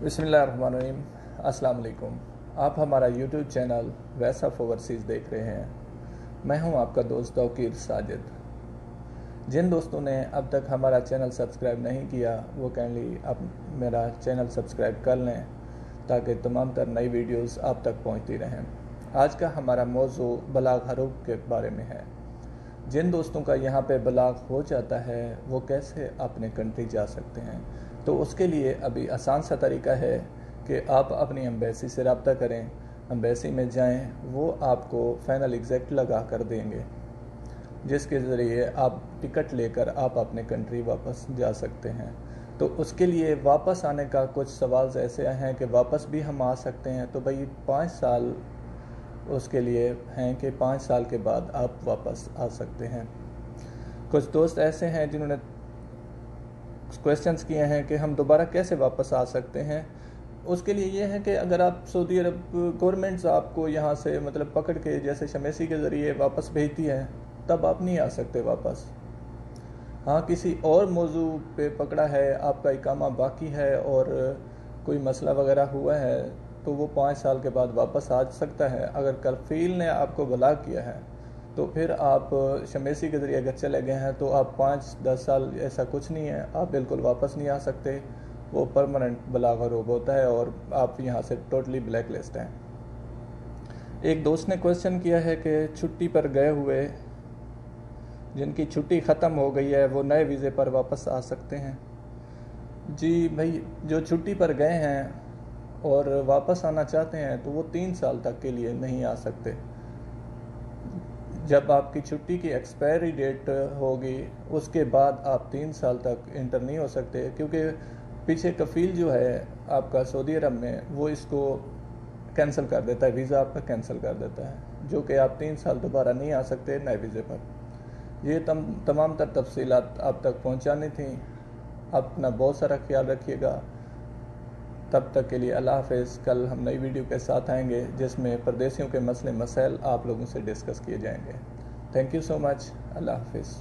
बिस्मिल्लाहिर्रहमानिर्रहीम। अस्सलाम वालेकुम। आप हमारा YouTube channel voice of overseas देख रहे हैं। मैं हूं आपका दोस्त तौकीर साजिद। जिन दोस्तों ने अब तक हमारा चैनल सब्सक्राइब नहीं किया वो काइंडली आप मेरा चैनल सब्सक्राइब कर लें ताकि तमाम तर नई वीडियोस आप तक पहुंचती रहें। आज का हमारा मौजू बलाग हरूफ के बारे में है। जिन दोस्तों का यहाँ पे बलाग हो जाता है वो कैसे अपने कंट्री जा सकते हैं, तो उसके लिए अभी आसान सा तरीका है कि आप अपनी एम्बेसी से रब्ता करें, एम्बेसी में जाएं, वो आपको फाइनल एग्जैक्ट लगा कर देंगे जिसके ज़रिए आप टिकट लेकर आप अपने कंट्री वापस जा सकते हैं। तो उसके लिए वापस आने का कुछ सवाल ऐसे हैं कि वापस भी हम आ सकते हैं, तो भाई 5 साल उसके लिए हैं कि 5 साल के बाद आप वापस आ सकते हैं। कुछ दोस्त ऐसे हैं जिन्होंने क्वेश्चंस किए हैं कि हम दोबारा कैसे वापस आ सकते हैं। उसके लिए ये है कि अगर आप सऊदी अरब गवर्नमेंट्स आपको यहाँ से मतलब पकड़ के जैसे शमेसी के ज़रिए वापस भेजती है तब आप नहीं आ सकते वापस। हाँ, किसी और मौजू पे पकड़ा है, आपका इकामा बाकी है और कोई मसला वगैरह हुआ है तो वो 5 साल के बाद वापस आ सकता है। अगर कफील ने आपको बलाग किया है तो फिर आप शमेसी के ज़रिए अगर चले गए हैं तो आप 5-10 साल ऐसा कुछ नहीं है, आप बिल्कुल वापस नहीं आ सकते। वो परमानेंट बलाग हरूफ होता है और आप यहाँ से टोटली ब्लैक लिस्ट हैं। एक दोस्त ने क्वेश्चन किया है कि छुट्टी पर गए हुए जिनकी छुट्टी ख़त्म हो गई है वो नए वीज़े पर वापस आ सकते हैं। जी भाई, जो छुट्टी पर गए हैं और वापस आना चाहते हैं तो वो 3 साल तक के लिए नहीं आ सकते। जब आपकी छुट्टी की एक्सपायरी डेट होगी उसके बाद आप 3 साल तक इंटर नहीं हो सकते, क्योंकि पीछे कफील जो है आपका सऊदी अरब में वो इसको कैंसिल कर देता है, वीज़ा आपका कैंसिल कर देता है, जो कि आप 3 साल दोबारा नहीं आ सकते नए वीज़े पर। ये तमाम तर तफसीलात आप तक पहुंचानी थी। अपना बहुत सारा ख्याल रखिएगा। तब तक के लिए अल्लाह हाफ़िज़। कल हम नई वीडियो के साथ आएंगे जिसमें परदेशियों के मसले मसाइल आप लोगों से डिस्कस किए जाएंगे। Thank you so much. अल्लाह हाफ़िज़।